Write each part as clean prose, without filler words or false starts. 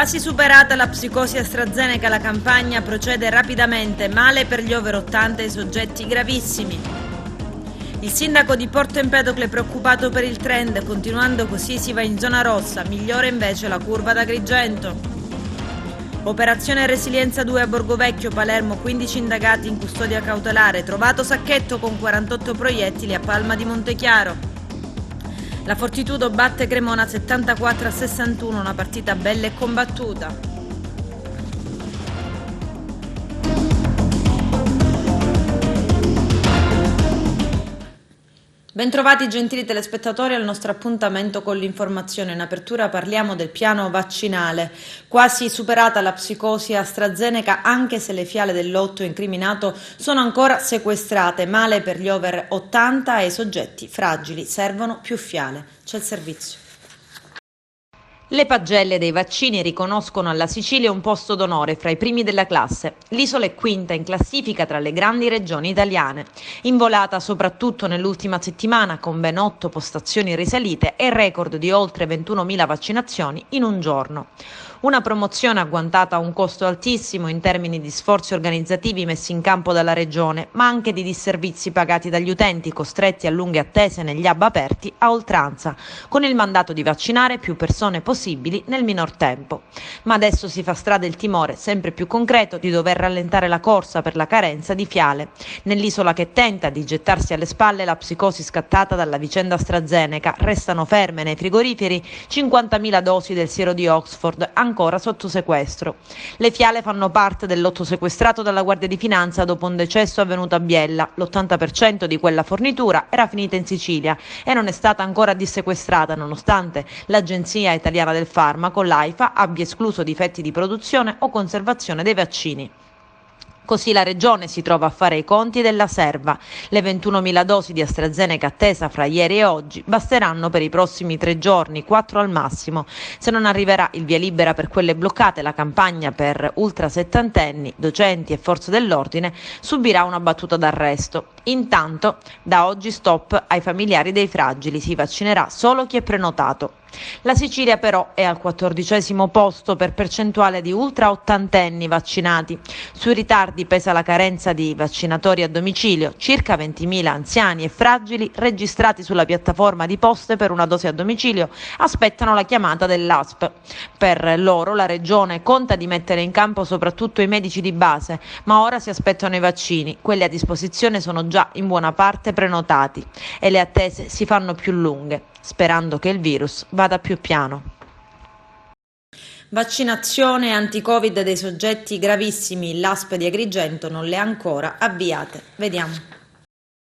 Quasi superata la psicosi AstraZeneca, la campagna procede rapidamente, male per gli over 80 e i soggetti gravissimi. Il sindaco di Porto Empedocle è preoccupato per il trend, continuando così si va in zona rossa, migliore invece la curva da Agrigento. Operazione Resilienza 2 a Borgovecchio, Palermo, 15 indagati in custodia cautelare, trovato sacchetto con 48 proiettili a Palma di Montechiaro. La Fortitudo batte Cremona 74-61, una partita bella e combattuta. Bentrovati gentili telespettatori al nostro appuntamento con l'informazione. In apertura parliamo del piano vaccinale. Quasi superata la psicosi AstraZeneca, anche se le fiale del lotto incriminato sono ancora sequestrate. Male per gli over 80 e i soggetti fragili. Servono più fiale. C'è il servizio. Le pagelle dei vaccini riconoscono alla Sicilia un posto d'onore fra i primi della classe. L'isola è quinta in classifica tra le grandi regioni italiane. Involata soprattutto nell'ultima settimana con ben 8 postazioni risalite e record di oltre 21.000 vaccinazioni in un giorno. Una promozione agguantata a un costo altissimo in termini di sforzi organizzativi messi in campo dalla Regione, ma anche di disservizi pagati dagli utenti costretti a lunghe attese negli hub aperti a oltranza, con il mandato di vaccinare più persone possibili nel minor tempo. Ma adesso si fa strada il timore, sempre più concreto, di dover rallentare la corsa per la carenza di fiale. Nell'isola che tenta di gettarsi alle spalle la psicosi scattata dalla vicenda AstraZeneca, restano ferme nei frigoriferi 50.000 dosi del siero di Oxford, ancora sotto sequestro. Le fiale fanno parte del lotto sequestrato dalla Guardia di Finanza dopo un decesso avvenuto a Biella. L'80% di quella fornitura era finita in Sicilia e non è stata ancora dissequestrata, nonostante l'Agenzia Italiana del Farmaco, l'AIFA, abbia escluso difetti di produzione o conservazione dei vaccini. Così la Regione si trova a fare i conti della serva. Le 21.000 dosi di AstraZeneca attesa fra ieri e oggi basteranno per i prossimi 3 giorni, 4 al massimo. Se non arriverà il via libera per quelle bloccate, la campagna per ultra settantenni, docenti e forze dell'ordine subirà una battuta d'arresto. Intanto, da oggi stop ai familiari dei fragili, si vaccinerà solo chi è prenotato. La Sicilia però è al 14° posto per percentuale di ultra ottantenni vaccinati. Sui ritardi pesa la carenza di vaccinatori a domicilio, circa 20.000 anziani e fragili registrati sulla piattaforma di Poste per una dose a domicilio aspettano la chiamata dell'ASP. Per loro la Regione conta di mettere in campo soprattutto i medici di base, ma ora si aspettano i vaccini, quelli a disposizione sono già in buona parte prenotati e le attese si fanno più lunghe, sperando che il virus vada più piano. Vaccinazione anti-Covid dei soggetti gravissimi, l'ASP di Agrigento non le ha ancora avviate. Vediamo.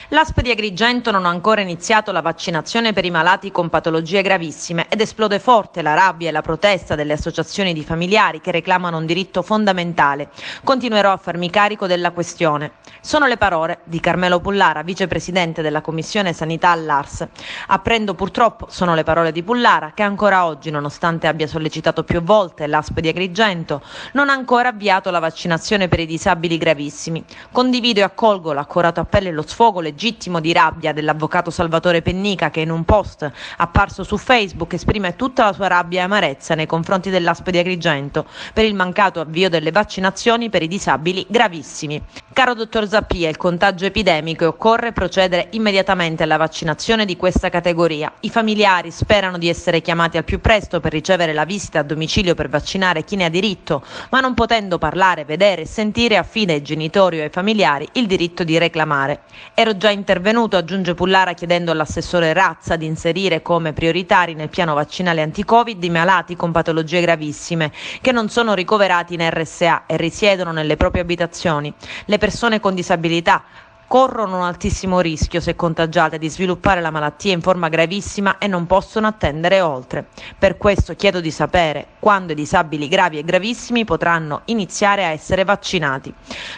L'ASP di Agrigento non ha ancora iniziato la vaccinazione per i malati con patologie gravissime ed esplode forte la rabbia e la protesta delle associazioni di familiari che reclamano un diritto fondamentale. Continuerò a farmi carico della questione. Sono le parole di Carmelo Pullara, vicepresidente della Commissione Sanità all'ARS. Apprendo purtroppo, sono le parole di Pullara, che ancora oggi, nonostante abbia sollecitato più volte l'ASP di Agrigento, non ha ancora avviato la vaccinazione per i disabili gravissimi. Condivido e accolgo l'accorato appello e lo sfogo legittimo di rabbia dell'avvocato Salvatore Pennica, che in un post apparso su Facebook esprime tutta la sua rabbia e amarezza nei confronti dell'ASP di Agrigento per il mancato avvio delle vaccinazioni per i disabili gravissimi. Caro dottor Zappia, il contagio epidemico e occorre procedere immediatamente alla vaccinazione di questa categoria. I familiari sperano di essere chiamati al più presto per ricevere la visita a domicilio per vaccinare chi ne ha diritto, ma non potendo parlare, vedere e sentire affida ai genitori o ai familiari il diritto di reclamare. Ero già intervenuto, aggiunge Pullara, chiedendo all'assessore Razza di inserire come prioritari nel piano vaccinale anti-Covid i malati con patologie gravissime che non sono ricoverati in RSA e risiedono nelle proprie abitazioni. Le persone con disabilità corrono un altissimo rischio, se contagiate, di sviluppare la malattia in forma gravissima e non possono attendere oltre. Per questo chiedo di sapere quando i disabili gravi e gravissimi potranno iniziare a essere vaccinati.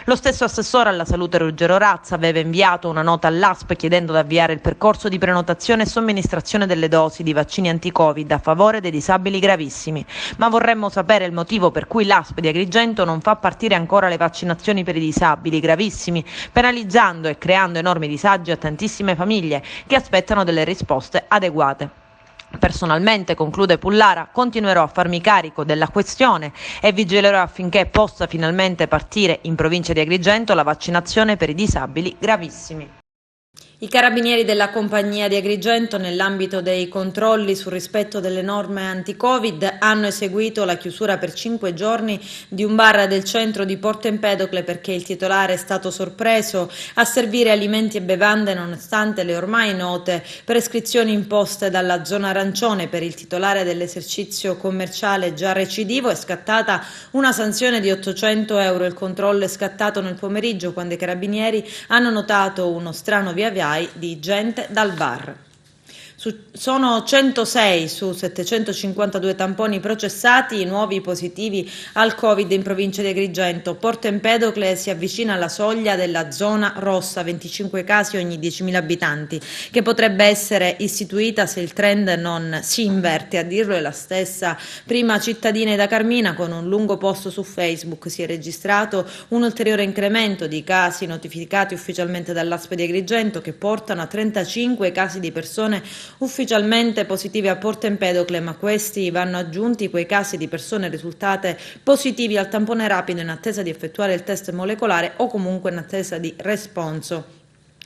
Lo stesso assessore alla salute Ruggero Razza aveva inviato una nota all'ASP chiedendo di avviare il percorso di prenotazione e somministrazione delle dosi di vaccini anti-Covid a favore dei disabili gravissimi, ma vorremmo sapere il motivo per cui l'ASP di Agrigento non fa partire ancora le vaccinazioni per i disabili gravissimi, penalizzando e creando enormi disagi a tantissime famiglie che aspettano delle risposte adeguate. Personalmente, conclude Pullara, continuerò a farmi carico della questione e vigilerò affinché possa finalmente partire in provincia di Agrigento la vaccinazione per i disabili gravissimi. I carabinieri della compagnia di Agrigento, nell'ambito dei controlli sul rispetto delle norme anti-Covid, hanno eseguito la chiusura per 5 giorni di un bar del centro di Porto Empedocle perché il titolare è stato sorpreso a servire alimenti e bevande nonostante le ormai note prescrizioni imposte dalla zona arancione. Per il titolare dell'esercizio commerciale già recidivo è scattata una sanzione di 800 euro. Il controllo è scattato nel pomeriggio quando i carabinieri hanno notato uno strano via di gente dal bar. Sono 106 su 752 tamponi processati i nuovi positivi al Covid in provincia di Agrigento. Porto Empedocle si avvicina alla soglia della zona rossa, 25 casi ogni 10.000 abitanti, che potrebbe essere istituita se il trend non si inverte. A dirlo è la stessa prima cittadina da Carmina. Con un lungo post su Facebook si è registrato un ulteriore incremento di casi notificati ufficialmente dall'ASP di Agrigento, che portano a 35 casi di persone ufficialmente positive a Porto Empedocle, ma questi vanno aggiunti quei casi di persone risultate positivi al tampone rapido in attesa di effettuare il test molecolare o comunque in attesa di responso.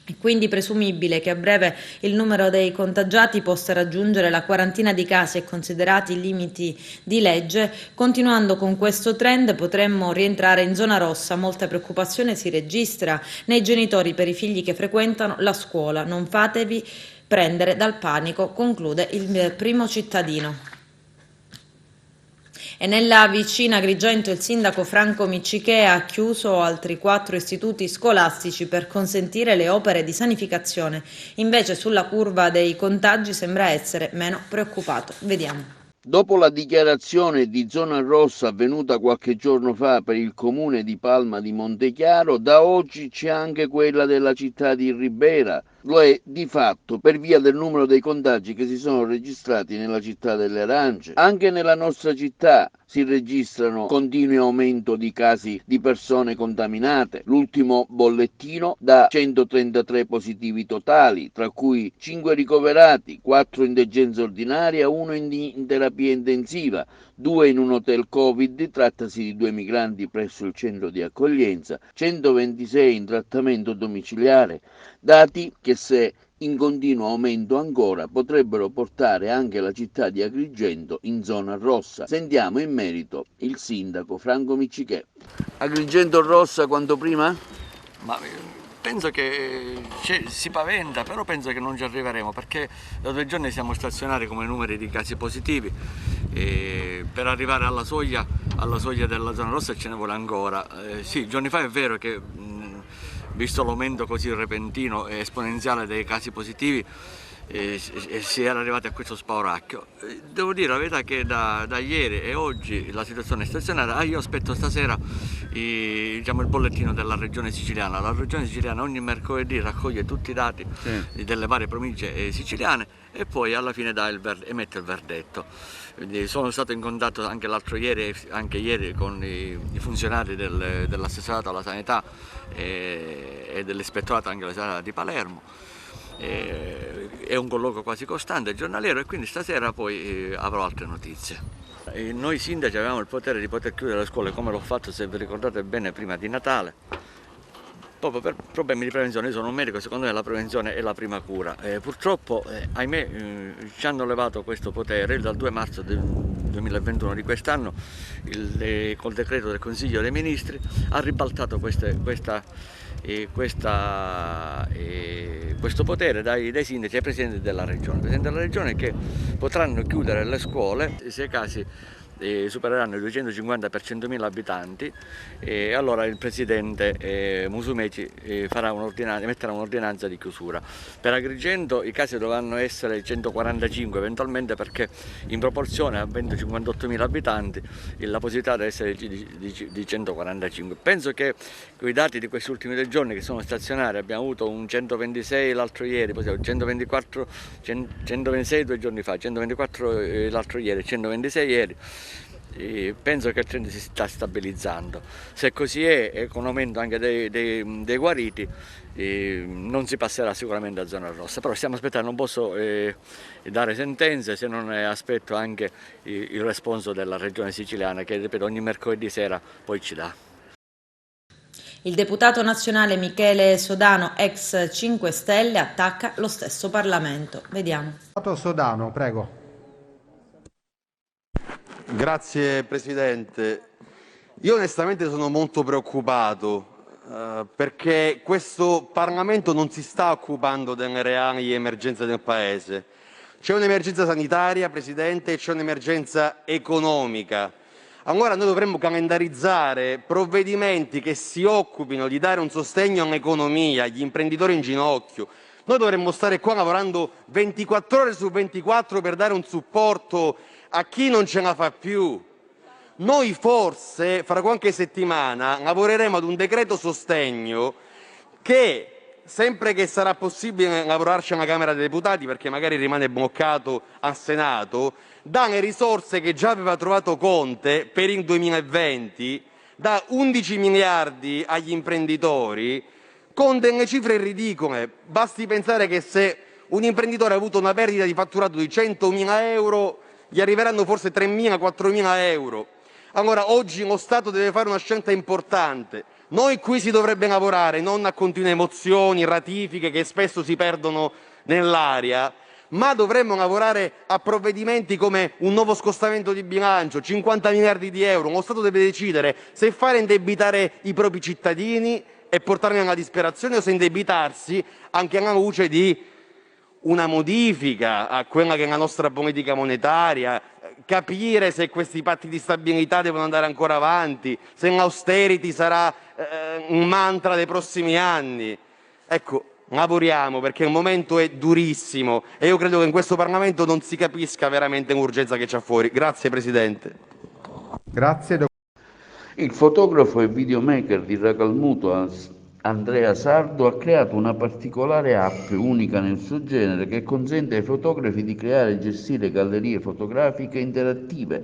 È quindi presumibile che a breve il numero dei contagiati possa raggiungere la quarantina di casi e, considerati i limiti di legge, continuando con questo trend potremmo rientrare in zona rossa. Molta preoccupazione si registra nei genitori per i figli che frequentano la scuola. Non fatevi prendere dal panico, conclude il primo cittadino. E nella vicina Agrigento il sindaco Franco Miccichè ha chiuso altri 4 istituti scolastici per consentire le opere di sanificazione. Invece sulla curva dei contagi sembra essere meno preoccupato. Vediamo. Dopo la dichiarazione di zona rossa avvenuta qualche giorno fa per il comune di Palma di Montechiaro, da oggi c'è anche quella della città di Ribera. Lo è di fatto per via del numero dei contagi che si sono registrati nella città delle Arance. Anche nella nostra città si registrano continui aumento di casi di persone contaminate. L'ultimo bollettino dà 133 positivi totali, tra cui 5 ricoverati, 4 in degenza ordinaria, 1 in terapia intensiva, 2 in un hotel Covid, trattasi di 2 migranti presso il centro di accoglienza, 126 in trattamento domiciliare, dati che se in continuo aumento ancora potrebbero portare anche la città di Agrigento in zona rossa. Sentiamo in merito il sindaco Franco Miccichè. Agrigento rossa quanto prima? Ma penso che si paventa, però penso che non ci arriveremo, perché da 2 giorni siamo stazionari come numeri di casi positivi e per arrivare alla soglia della zona rossa ce ne vuole ancora. Sì, giorni fa è vero che visto l'aumento così repentino e esponenziale dei casi positivi si era arrivati a questo spauracchio. Devo dire la verità che da ieri e oggi la situazione è stazionaria. Io aspetto stasera il bollettino della regione siciliana. La regione siciliana ogni mercoledì raccoglie tutti i dati delle varie province siciliane e poi alla fine emette il verdetto. Quindi sono stato in contatto anche l'altro ieri, anche ieri, con i funzionari dell'assessorato alla sanità e dell'ispettorato anche alla sanità di Palermo. È un colloquio quasi costante, giornaliero, e quindi stasera poi avrò altre notizie. Noi sindaci avevamo il potere di poter chiudere le scuole, come l'ho fatto, se vi ricordate bene, prima di Natale, proprio per problemi di prevenzione. Io sono un medico, secondo me la prevenzione è la prima cura. Purtroppo, ahimè, ci hanno levato questo potere dal 2 marzo del 2021 di quest'anno, col decreto del Consiglio dei Ministri, ha ribaltato questo potere dai sindaci ai presidenti della regione. I presidenti della regione che potranno chiudere le scuole se i casi supereranno i 250 per 100.000 abitanti, e allora il presidente Musumeci metterà un'ordinanza di chiusura. Per Agrigento i casi dovranno essere 145 eventualmente, perché in proporzione a 58.000 abitanti la possibilità deve essere di 145. Penso che con i dati di questi ultimi 2 giorni che sono stazionari, abbiamo avuto un 126 l'altro ieri, poi 124, 126 2 giorni fa, 124 l'altro ieri, 126 ieri. Penso che il trend si sta stabilizzando. Se così è con aumento anche dei guariti, non si passerà sicuramente a zona rossa, però stiamo aspettando, non posso dare sentenze se non aspetto anche il responso della regione siciliana che, ripeto, ogni mercoledì sera poi ci dà. Il deputato nazionale Michele Sodano, ex 5 Stelle, attacca lo stesso Parlamento. Vediamo. Sodano, prego. Grazie Presidente. Io onestamente sono molto preoccupato perché questo Parlamento non si sta occupando delle reali emergenze del Paese. C'è un'emergenza sanitaria, Presidente, e c'è un'emergenza economica. Allora noi dovremmo calendarizzare provvedimenti che si occupino di dare un sostegno all'economia, agli imprenditori in ginocchio. Noi dovremmo stare qua lavorando 24 ore su 24 per dare un supporto a chi non ce la fa più. Noi forse fra qualche settimana lavoreremo ad un decreto sostegno che, sempre che sarà possibile lavorarci alla Camera dei Deputati perché magari rimane bloccato al Senato, dà le risorse che già aveva trovato Conte per il 2020, dà 11 miliardi agli imprenditori con delle cifre ridicole. Basti pensare che se un imprenditore ha avuto una perdita di fatturato di 100.000 euro, gli arriveranno forse 3.000, 4.000 euro. Allora oggi lo Stato deve fare una scelta importante. Noi qui si dovrebbe lavorare non a continue mozioni, ratifiche che spesso si perdono nell'aria, ma dovremmo lavorare a provvedimenti come un nuovo scostamento di bilancio, 50 miliardi di euro. Lo Stato deve decidere se fare indebitare i propri cittadini e portarli alla disperazione o se indebitarsi anche alla luce di una modifica a quella che è la nostra politica monetaria, capire se questi patti di stabilità devono andare ancora avanti, se l'austerity sarà un mantra dei prossimi anni. Ecco, lavoriamo perché il momento è durissimo e io credo che in questo Parlamento non si capisca veramente l'urgenza che c'è fuori. Grazie Presidente. Grazie. Il fotografo e videomaker di Racalmuto Andrea Sardo ha creato una particolare app unica nel suo genere che consente ai fotografi di creare e gestire gallerie fotografiche interattive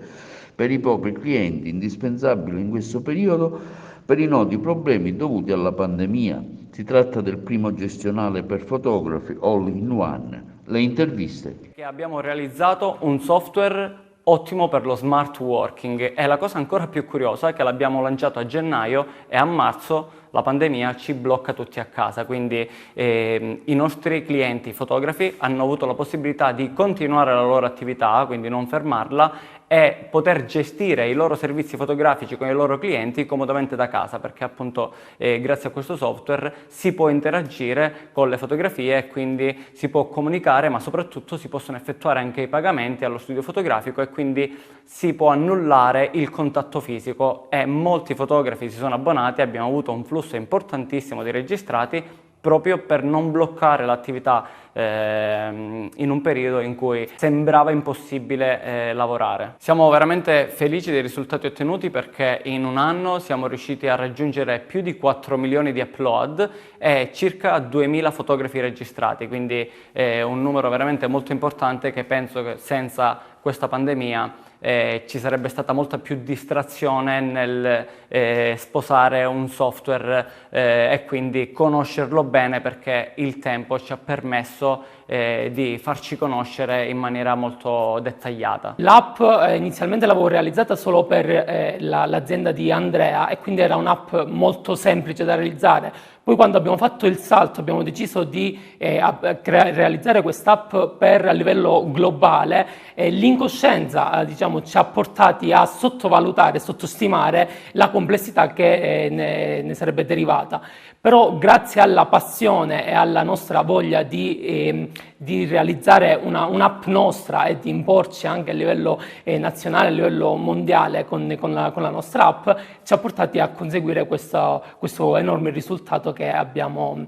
per i propri clienti, indispensabili in questo periodo per i noti problemi dovuti alla pandemia. Si tratta del primo gestionale per fotografi all-in-one. Le interviste. Abbiamo realizzato un software ottimo per lo smart working e la cosa ancora più curiosa è che l'abbiamo lanciato a gennaio e a marzo la pandemia ci blocca tutti a casa, quindi i nostri clienti fotografi hanno avuto la possibilità di continuare la loro attività, quindi non fermarla, e poter gestire i loro servizi fotografici con i loro clienti comodamente da casa, perché appunto grazie a questo software si può interagire con le fotografie e quindi si può comunicare, ma soprattutto si possono effettuare anche i pagamenti allo studio fotografico e quindi si può annullare il contatto fisico e molti fotografi si sono abbonati, abbiamo avuto un flusso importantissimo di registrati proprio per non bloccare l'attività in un periodo in cui sembrava impossibile lavorare. Siamo veramente felici dei risultati ottenuti perché in un anno siamo riusciti a raggiungere più di 4 milioni di upload e circa 2000 fotografi registrati, quindi un numero veramente molto importante che penso che senza questa pandemia ci sarebbe stata molta più distrazione nel sposare un software e quindi conoscerlo bene, perché il tempo ci ha permesso di farci conoscere in maniera molto dettagliata. L'app inizialmente l'avevo realizzata solo per l'azienda di Andrea e quindi era un'app molto semplice da realizzare. Poi quando abbiamo fatto il salto abbiamo deciso di realizzare quest'app a livello globale, l'incoscienza diciamo, ci ha portati a sottovalutare, sottostimare la complessità che ne sarebbe derivata. Però grazie alla passione e alla nostra voglia di realizzare un'app nostra e di imporci anche a livello nazionale, a livello mondiale con la nostra app, ci ha portati a conseguire questo enorme risultato che abbiamo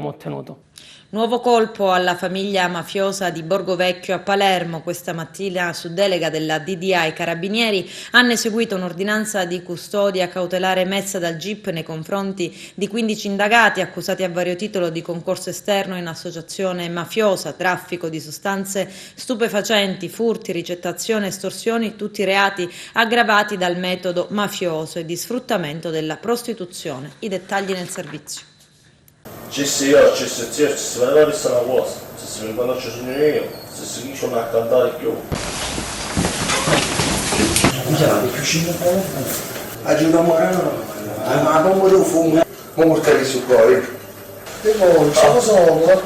ottenuto. Nuovo colpo alla famiglia mafiosa di Borgo Vecchio a Palermo. Questa mattina, su delega della DDA, i carabinieri hanno eseguito un'ordinanza di custodia cautelare emessa dal GIP nei confronti di 15 indagati accusati a vario titolo di concorso esterno in associazione mafiosa, traffico di sostanze stupefacenti, furti, ricettazione, estorsioni, tutti reati aggravati dal metodo mafioso e di sfruttamento della prostituzione. I dettagli nel servizio. Ci si io, ci si vedeva questa una cosa, se si mi conosce sono io, se si dice non a cantare più. Ajuda morando, ma non mi fumo, ma mortali su cuore. Tipo, ci sono una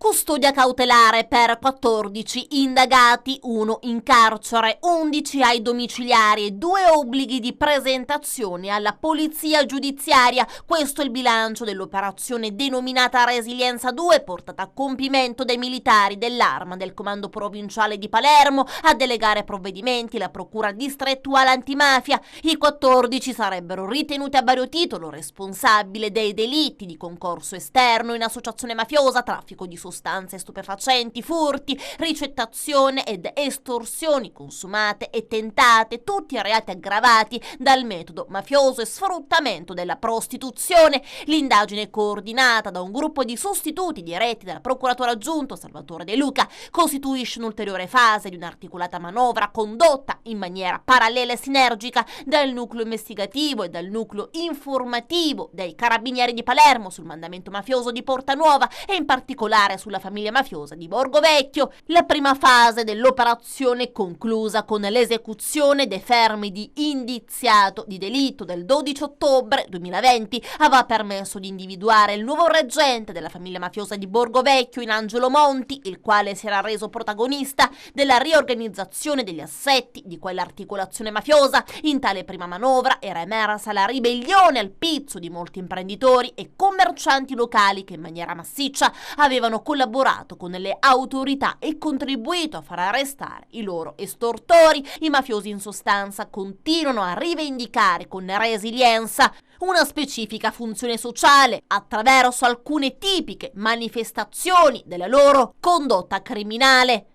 Custodia cautelare per 14 indagati, 1 in carcere, 11 ai domiciliari e 2 obblighi di presentazione alla polizia giudiziaria. Questo è il bilancio dell'operazione denominata Resilienza 2, portata a compimento dai militari dell'Arma del Comando Provinciale di Palermo a delegare provvedimenti la Procura Distrettuale Antimafia. I 14 sarebbero ritenuti a vario titolo responsabili dei delitti di concorso esterno in associazione mafiosa, traffico di sostanze stupefacenti, furti, ricettazione ed estorsioni consumate e tentate, tutti reati aggravati dal metodo mafioso e sfruttamento della prostituzione. L'indagine è coordinata da un gruppo di sostituti diretti dal procuratore aggiunto Salvatore De Luca costituisce un'ulteriore fase di un'articolata manovra condotta in maniera parallela e sinergica dal nucleo investigativo e dal nucleo informativo dei Carabinieri di Palermo sul mandamento mafioso di Portanuova e in particolare sulla famiglia mafiosa di Borgo Vecchio. La prima fase dell'operazione è conclusa con l'esecuzione dei fermi di indiziato di delitto del 12 ottobre 2020 aveva permesso di individuare il nuovo reggente della famiglia mafiosa di Borgo Vecchio in Angelo Monti, il quale si era reso protagonista della riorganizzazione degli assetti di quell'articolazione mafiosa. In tale prima manovra era emersa la ribellione al pizzo di molti imprenditori e commercianti locali che in maniera massiccia avevano collaborato con le autorità e contribuito a far arrestare i loro estortori. I mafiosi in sostanza continuano a rivendicare con resilienza una specifica funzione sociale attraverso alcune tipiche manifestazioni della loro condotta criminale.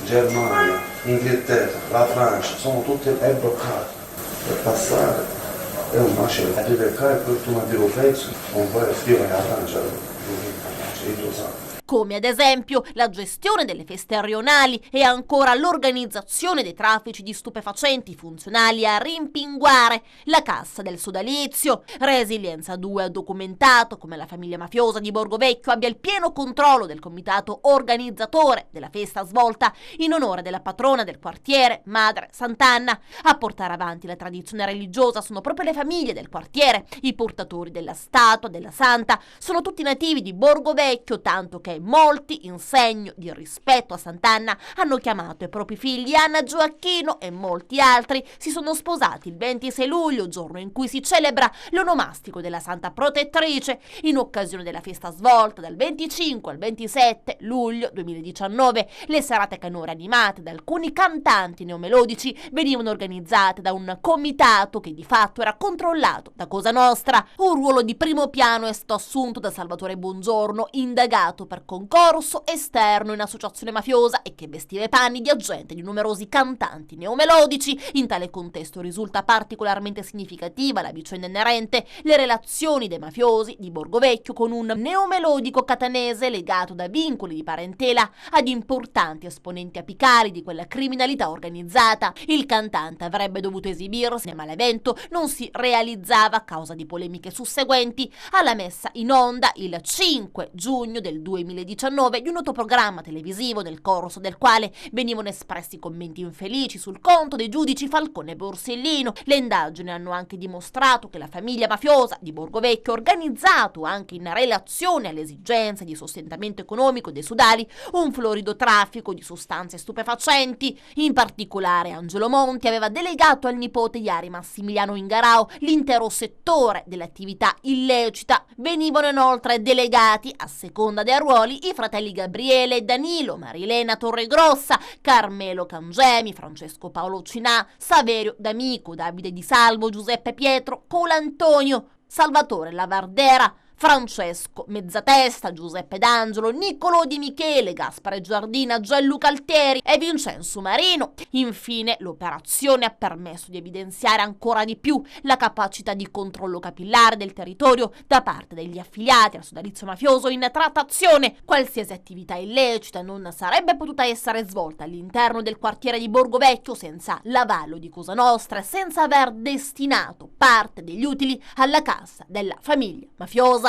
Germania, Inghilterra, la Francia, sono tutte bloccate. Per passare è un macello, devi beccare per tu un pezzo, non puoi scrivere la Francia, come ad esempio la gestione delle feste rionali e ancora l'organizzazione dei traffici di stupefacenti funzionali a rimpinguare la cassa del sodalizio. Resilienza 2 ha documentato come la famiglia mafiosa di Borgo Vecchio abbia il pieno controllo del comitato organizzatore della festa svolta in onore della patrona del quartiere, Madre Sant'Anna. A portare avanti la tradizione religiosa sono proprio le famiglie del quartiere. I portatori della statua della Santa sono tutti nativi di Borgo Vecchio, tanto che molti, in segno di rispetto a Sant'Anna, hanno chiamato i propri figli Anna Gioacchino e molti altri si sono sposati il 26 luglio, giorno in cui si celebra l'onomastico della Santa Protettrice, in occasione della festa svolta dal 25 al 27 luglio 2019. Le serate canore animate da alcuni cantanti neomelodici venivano organizzate da un comitato che di fatto era controllato da Cosa Nostra. Un ruolo di primo piano è stato assunto da Salvatore Buongiorno, indagato per concorso esterno in associazione mafiosa e che vestiva i panni di agente di numerosi cantanti neomelodici. In tale contesto risulta particolarmente significativa la vicenda inerente le relazioni dei mafiosi di Borgo Vecchio con un neomelodico catanese legato da vincoli di parentela ad importanti esponenti apicali di quella criminalità organizzata. Il cantante avrebbe dovuto esibirsi, ma l'evento non si realizzava a causa di polemiche susseguenti alla messa in onda il 5 giugno del 2019 di un noto programma televisivo nel corso del quale venivano espressi commenti infelici sul conto dei giudici Falcone e Borsellino. Le indagini hanno anche dimostrato che la famiglia mafiosa di Borgo Vecchio ha organizzato, anche in relazione alle esigenze di sostentamento economico dei sodali, un florido traffico di sostanze stupefacenti. In particolare Angelo Monti aveva delegato al nipote Iari Massimiliano Ingarao l'intero settore dell'attività illecita. Venivano inoltre delegati, a seconda dei ruoli, i fratelli Gabriele e Danilo, Marilena Torregrossa, Carmelo Cangemi, Francesco Paolo Cinà, Saverio D'Amico, Davide Di Salvo, Giuseppe Pietro, Colantonio, Salvatore Lavardera, Francesco Mezzatesta, Giuseppe D'Angelo, Niccolò Di Michele, Gaspare Giardina, Gianluca Alteri e Vincenzo Marino. Infine, l'operazione ha permesso di evidenziare ancora di più la capacità di controllo capillare del territorio da parte degli affiliati al sodalizio mafioso in trattazione. Qualsiasi attività illecita non sarebbe potuta essere svolta all'interno del quartiere di Borgo Vecchio senza l'avallo di Cosa Nostra e senza aver destinato parte degli utili alla cassa della famiglia mafiosa.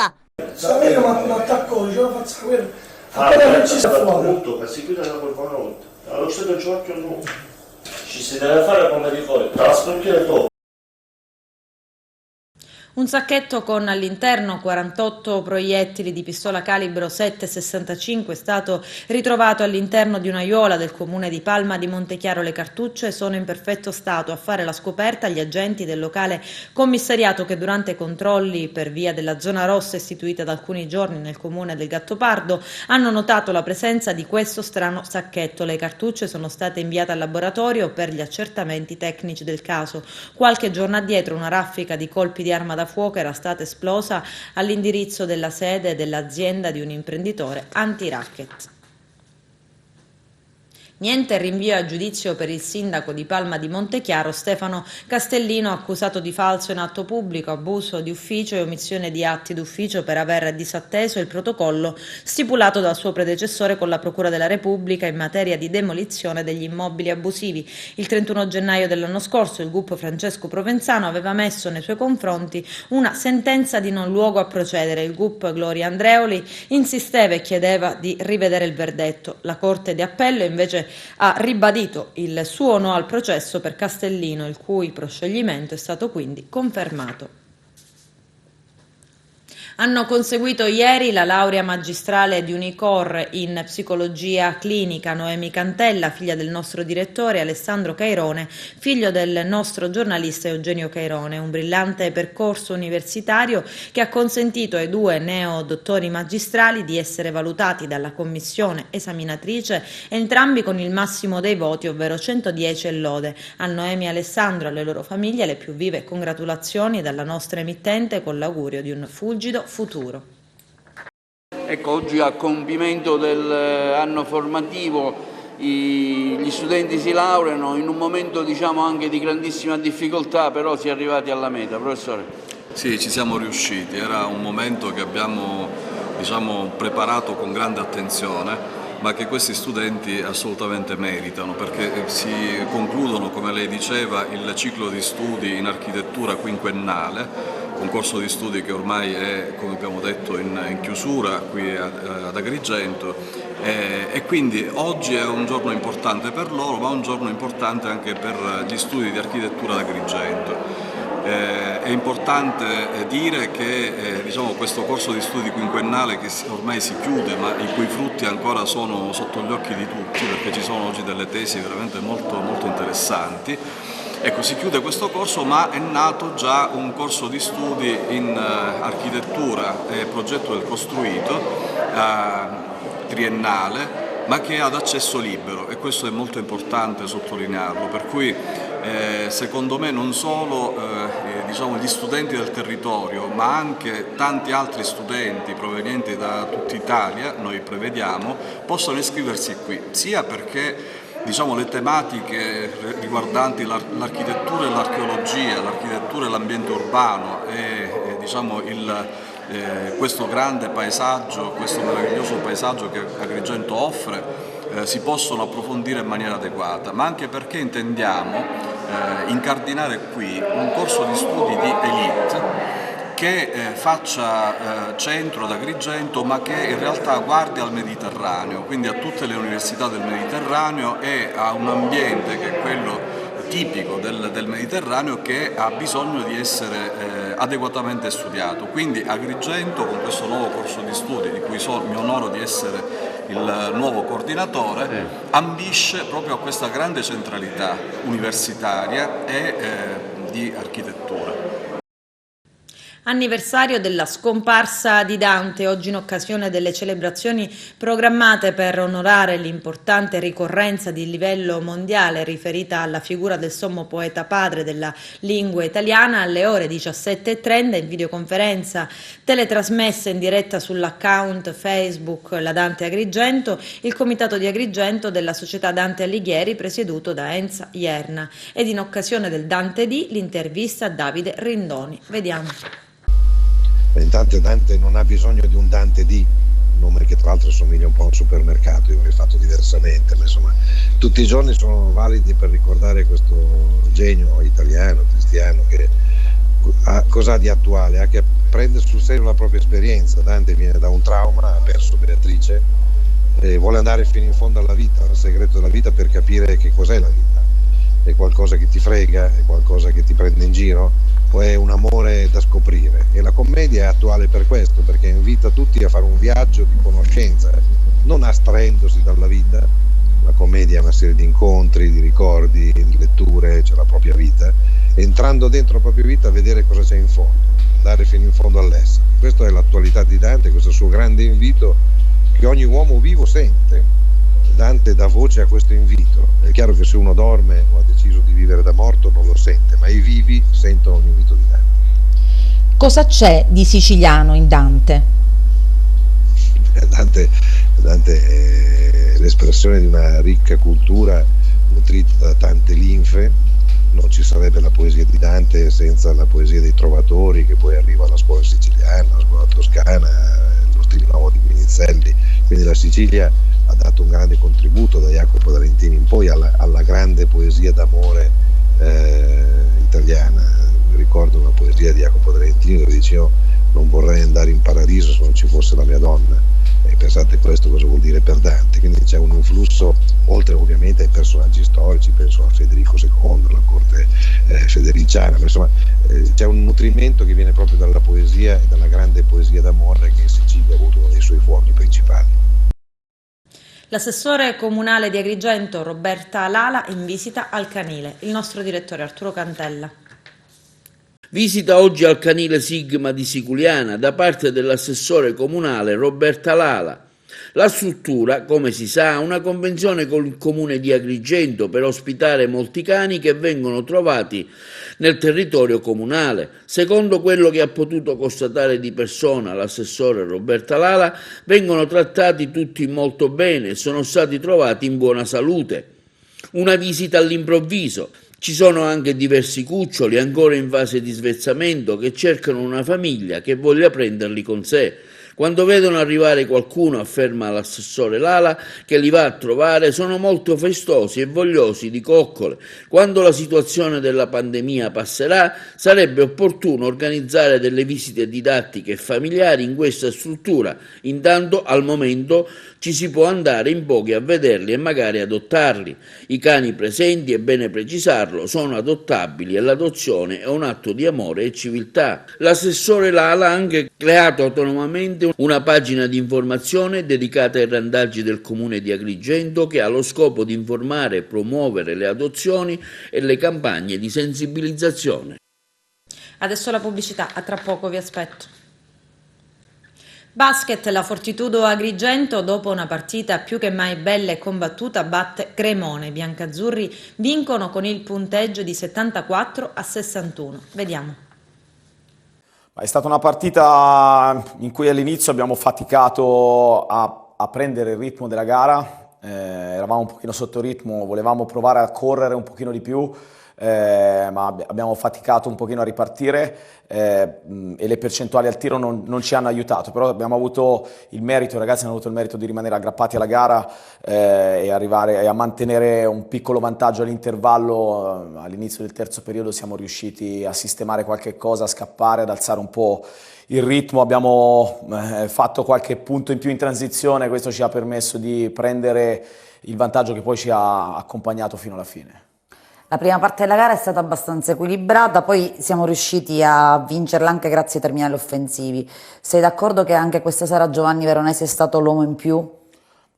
Sapete ma un attacco, ce la faccio quello. Appena ci sta fuori. Tutto per si chiude la colpa notte. Allora c'è del gioco nuovo. Ci si deve fare come di fuori. La specchiera dopo. Un sacchetto con all'interno 48 proiettili di pistola calibro 7,65 è stato ritrovato all'interno di un'aiuola del comune di Palma di Montechiaro. Le cartucce sono in perfetto stato. A fare la scoperta gli agenti del locale commissariato che durante controlli per via della zona rossa istituita da alcuni giorni nel comune del Gattopardo hanno notato la presenza di questo strano sacchetto. Le cartucce sono state inviate al laboratorio per gli accertamenti tecnici del caso. Qualche giorno addietro una raffica di colpi di arma da fuoco era stata esplosa all'indirizzo della sede dell'azienda di un imprenditore anti-racket. Niente rinvio a giudizio per il sindaco di Palma di Montechiaro Stefano Castellino, accusato di falso in atto pubblico, abuso di ufficio e omissione di atti d'ufficio per aver disatteso il protocollo stipulato dal suo predecessore con la Procura della Repubblica in materia di demolizione degli immobili abusivi. Il 31 gennaio dell'anno scorso il GUP Francesco Provenzano aveva messo nei suoi confronti una sentenza di non luogo a procedere. Il GUP Gloria Andreoli insisteva e chiedeva di rivedere il verdetto. La Corte di Appello invece ha ribadito il suo no al processo per Castellino, il cui proscioglimento è stato quindi confermato. Hanno conseguito ieri la laurea magistrale di Unicor in psicologia clinica Noemi Cantella, figlia del nostro direttore Alessandro Cairone, figlio del nostro giornalista Eugenio Cairone, un brillante percorso universitario che ha consentito ai due neodottori magistrali di essere valutati dalla commissione esaminatrice, entrambi con il massimo dei voti, ovvero 110 e lode. A Noemi e Alessandro e alle loro famiglie le più vive congratulazioni dalla nostra emittente con l'augurio di un fulgido futuro. Ecco, oggi a compimento dell'anno formativo gli studenti si laureano in un momento anche di grandissima difficoltà, però si è arrivati alla meta. Professore. Sì, ci siamo riusciti, era un momento che abbiamo preparato con grande attenzione, ma che questi studenti assolutamente meritano, perché si concludono, come lei diceva, il ciclo di studi in architettura quinquennale, un corso di studi che ormai è, come abbiamo detto, in chiusura qui ad Agrigento, e quindi oggi è un giorno importante per loro, ma un giorno importante anche per gli studi di architettura ad Agrigento. È importante dire che questo corso di studi quinquennale che ormai si chiude, ma i cui frutti ancora sono sotto gli occhi di tutti, perché ci sono oggi delle tesi veramente molto, molto interessanti. Ecco, si chiude questo corso, ma è nato già un corso di studi in architettura e progetto del costruito triennale, ma che è ad accesso libero, e questo è molto importante sottolinearlo, per cui secondo me non solo gli studenti del territorio, ma anche tanti altri studenti provenienti da tutta Italia, noi prevediamo, possono iscriversi qui, sia perché le tematiche riguardanti l'architettura e l'archeologia, l'architettura e l'ambiente urbano e questo grande paesaggio, questo meraviglioso paesaggio che Agrigento offre, si possono approfondire in maniera adeguata, ma anche perché intendiamo incardinare qui un corso di studi di elite che faccia centro ad Agrigento, ma che in realtà guardi al Mediterraneo, quindi a tutte le università del Mediterraneo e a un ambiente che è quello tipico del Mediterraneo, che ha bisogno di essere adeguatamente studiato. Quindi Agrigento, con questo nuovo corso di studi, di cui mi onoro di essere il nuovo coordinatore, ambisce proprio a questa grande centralità universitaria e di architettura. Anniversario della scomparsa di Dante, oggi in occasione delle celebrazioni programmate per onorare l'importante ricorrenza di livello mondiale riferita alla figura del sommo poeta padre della lingua italiana, alle ore 17:30 in videoconferenza teletrasmessa in diretta sull'account Facebook La Dante Agrigento, il comitato di Agrigento della società Dante Alighieri presieduto da Enza Ierna, ed in occasione del Dante D l'intervista a Davide Rindoni. Vediamo. Intanto Dante non ha bisogno di un Dante D, un nome che tra l'altro somiglia un po' a un supermercato, io avrei fatto diversamente, ma insomma tutti i giorni sono validi per ricordare questo genio italiano, cristiano, che cosa ha di attuale? Ha che prendere sul serio la propria esperienza. Dante viene da un trauma, ha perso Beatrice e vuole andare fino in fondo alla vita, al segreto della vita, per capire che cos'è la vita. È qualcosa che ti frega, è qualcosa che ti prende in giro, o è un amore da scoprire? E la commedia è attuale per questo, perché invita tutti a fare un viaggio di conoscenza, non astraendosi dalla vita. La commedia è una serie di incontri, di ricordi, di letture, c'è la propria vita, entrando dentro la propria vita a vedere cosa c'è in fondo, andare fino in fondo all'essere. Questa è l'attualità di Dante, questo è il suo grande invito che ogni uomo vivo sente. Dante dà voce a questo invito. È chiaro che se uno dorme o ha deciso di vivere da morto non lo sente, ma i vivi sentono l'invito di Dante. Cosa c'è di siciliano in Dante? Dante è l'espressione di una ricca cultura nutrita da tante linfe. Non ci sarebbe la poesia di Dante senza la poesia dei trovatori, che poi arriva alla scuola siciliana, alla scuola toscana, lo stile nuovo di Minizelli. Quindi la Sicilia ha dato un grande contributo da Jacopo Valentini in poi alla grande poesia d'amore italiana. Ricordo una poesia di Jacopo Valentini dove diceva: non vorrei andare in paradiso se non ci fosse la mia donna. E pensate questo cosa vuol dire per Dante. Quindi c'è un influsso, oltre ovviamente ai personaggi storici, penso a Federico II, alla corte federiciana, ma insomma c'è un nutrimento che viene proprio dalla poesia e dalla grande poesia d'amore che in Sicilia ha avuto uno dei suoi fuochi principali. L'assessore comunale di Agrigento Roberta Lala in visita al canile. Il nostro direttore Arturo Cantella. Visita oggi al canile Sigma di Siculiana da parte dell'assessore comunale Roberta Lala. La struttura, come si sa, ha una convenzione con il comune di Agrigento per ospitare molti cani che vengono trovati nel territorio comunale. Secondo quello che ha potuto constatare di persona l'assessore Roberta Lala, vengono trattati tutti molto bene e sono stati trovati in buona salute. Una visita all'improvviso. Ci sono anche diversi cuccioli ancora in fase di svezzamento che cercano una famiglia che voglia prenderli con sé. Quando vedono arrivare qualcuno, afferma l'assessore Lala, che li va a trovare, sono molto festosi e vogliosi di coccole. Quando la situazione della pandemia passerà, sarebbe opportuno organizzare delle visite didattiche e familiari in questa struttura. Intanto, al momento, ci si può andare in pochi a vederli e magari adottarli. I cani presenti, è bene precisarlo, sono adottabili e l'adozione è un atto di amore e civiltà. L'assessore Lala ha anche creato autonomamente una pagina di informazione dedicata ai randaggi del comune di Agrigento che ha lo scopo di informare e promuovere le adozioni e le campagne di sensibilizzazione. Adesso la pubblicità, a tra poco vi aspetto. Basket, la Fortitudo Agrigento dopo una partita più che mai bella e combattuta batte Cremone. I biancazzurri vincono con il punteggio di 74-61. Vediamo. È stata una partita in cui all'inizio abbiamo faticato a prendere il ritmo della gara, eravamo un pochino sotto ritmo, volevamo provare a correre un pochino di più, ma abbiamo faticato un pochino a ripartire e le percentuali al tiro non ci hanno aiutato, però abbiamo avuto il merito, i ragazzi hanno avuto il merito di rimanere aggrappati alla gara e arrivare a mantenere un piccolo vantaggio all'intervallo. All'inizio del terzo periodo siamo riusciti a sistemare qualche cosa, a scappare, ad alzare un po' il ritmo, abbiamo fatto qualche punto in più in transizione, questo ci ha permesso di prendere il vantaggio che poi ci ha accompagnato fino alla fine. La prima parte della gara è stata abbastanza equilibrata, poi siamo riusciti a vincerla anche grazie ai terminali offensivi. Sei d'accordo che anche questa sera Giovanni Veronesi è stato l'uomo in più?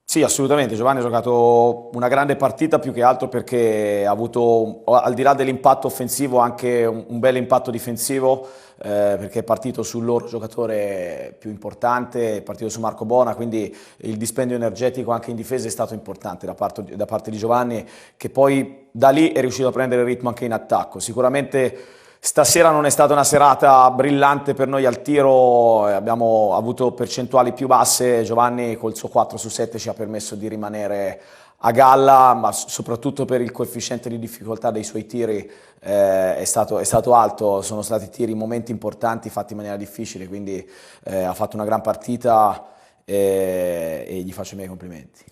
Sì, assolutamente. Giovanni ha giocato una grande partita più che altro perché ha avuto, al di là dell'impatto offensivo, anche un bel impatto difensivo. perché è partito sul loro giocatore più importante, è partito su Marco Bona, quindi il dispendio energetico anche in difesa è stato importante da parte di Giovanni, che poi da lì è riuscito a prendere il ritmo anche in attacco. Sicuramente stasera non è stata una serata brillante per noi al tiro, abbiamo avuto percentuali più basse. Giovanni col suo 4 su 7 ci ha permesso di rimanere a galla, ma soprattutto per il coefficiente di difficoltà dei suoi tiri è stato alto. Sono stati tiri in momenti importanti fatti in maniera difficile, quindi ha fatto una gran partita e gli faccio i miei complimenti.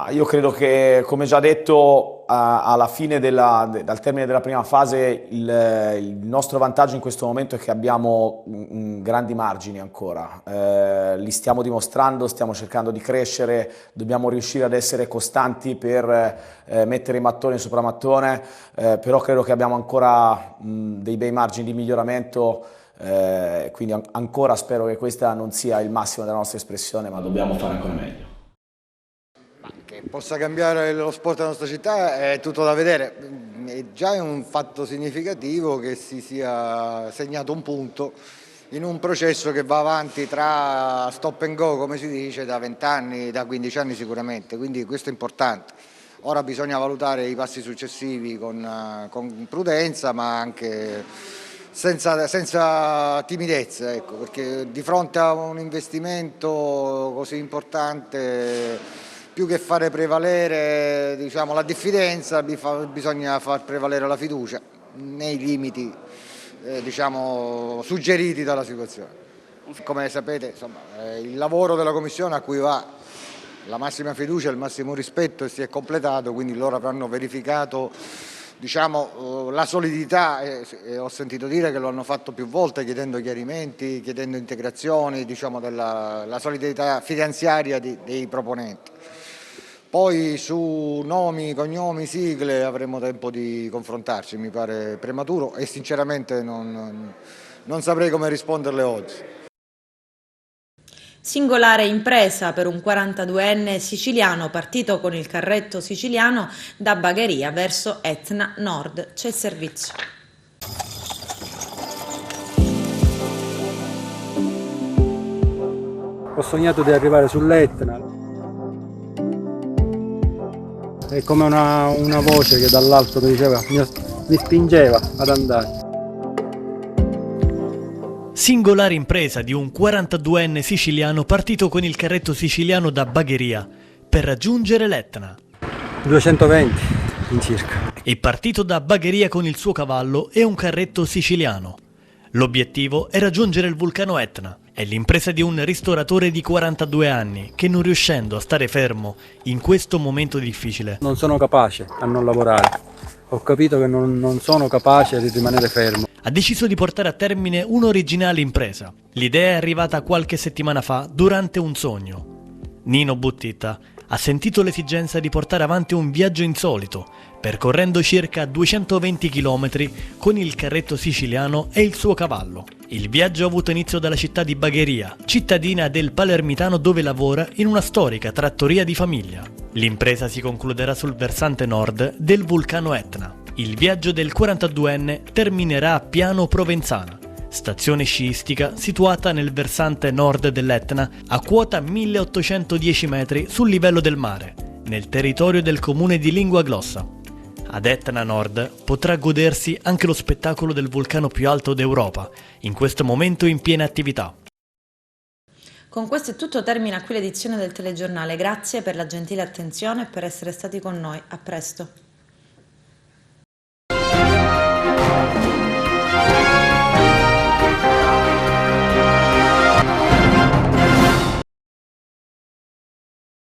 Io credo che, come già detto, alla fine al termine della prima fase il nostro vantaggio in questo momento è che abbiamo grandi margini ancora, li stiamo dimostrando, stiamo cercando di crescere, dobbiamo riuscire ad essere costanti per mettere i mattoni sopra mattone, però credo che abbiamo ancora dei bei margini di miglioramento, quindi ancora spero che questa non sia il massimo della nostra espressione, ma dobbiamo fare ancora meglio. Che possa cambiare lo sport della nostra città è tutto da vedere, è già un fatto significativo che si sia segnato un punto in un processo che va avanti tra stop and go, come si dice, da 20 anni, da 15 anni sicuramente, quindi questo è importante. Ora bisogna valutare i passi successivi con prudenza, ma anche senza timidezza, ecco, perché di fronte a un investimento così importante, più che fare prevalere, diciamo, la diffidenza, bisogna far prevalere la fiducia nei limiti diciamo, suggeriti dalla situazione. Come sapete, insomma, il lavoro della Commissione, a cui va la massima fiducia e il massimo rispetto, si è completato, quindi loro avranno verificato, diciamo, la solidità, ho sentito dire che lo hanno fatto più volte chiedendo chiarimenti, chiedendo integrazioni, diciamo, della solidità finanziaria dei proponenti. Poi su nomi, cognomi, sigle avremo tempo di confrontarci, mi pare prematuro e sinceramente non saprei come risponderle oggi. Singolare impresa per un 42enne siciliano partito con il carretto siciliano da Bagheria verso Etna Nord. C'è il servizio. Ho sognato di arrivare sull'Etna. È come una voce che dall'alto mi diceva, mi spingeva ad andare. Singolare impresa di un 42enne siciliano partito con il carretto siciliano da Bagheria per raggiungere l'Etna. 220 in circa. È partito da Bagheria con il suo cavallo e un carretto siciliano. L'obiettivo è raggiungere il vulcano Etna. È l'impresa di un ristoratore di 42 anni che, non riuscendo a stare fermo in questo momento difficile, non sono capace a non lavorare. Ho capito che non sono capace di rimanere fermo. Ha deciso di portare a termine un'originale impresa. L'idea è arrivata qualche settimana fa durante un sogno. Nino Buttitta ha sentito l'esigenza di portare avanti un viaggio insolito, percorrendo circa 220 km con il carretto siciliano e il suo cavallo. Il viaggio ha avuto inizio dalla città di Bagheria, cittadina del Palermitano dove lavora in una storica trattoria di famiglia. L'impresa si concluderà sul versante nord del vulcano Etna. Il viaggio del 42enne terminerà a Piano Provenzana, stazione sciistica situata nel versante nord dell'Etna a quota 1810 metri sul livello del mare, nel territorio del comune di Linguaglossa. Ad Etna Nord potrà godersi anche lo spettacolo del vulcano più alto d'Europa, in questo momento in piena attività. Con questo è tutto, termina qui l'edizione del telegiornale. Grazie per la gentile attenzione e per essere stati con noi. A presto.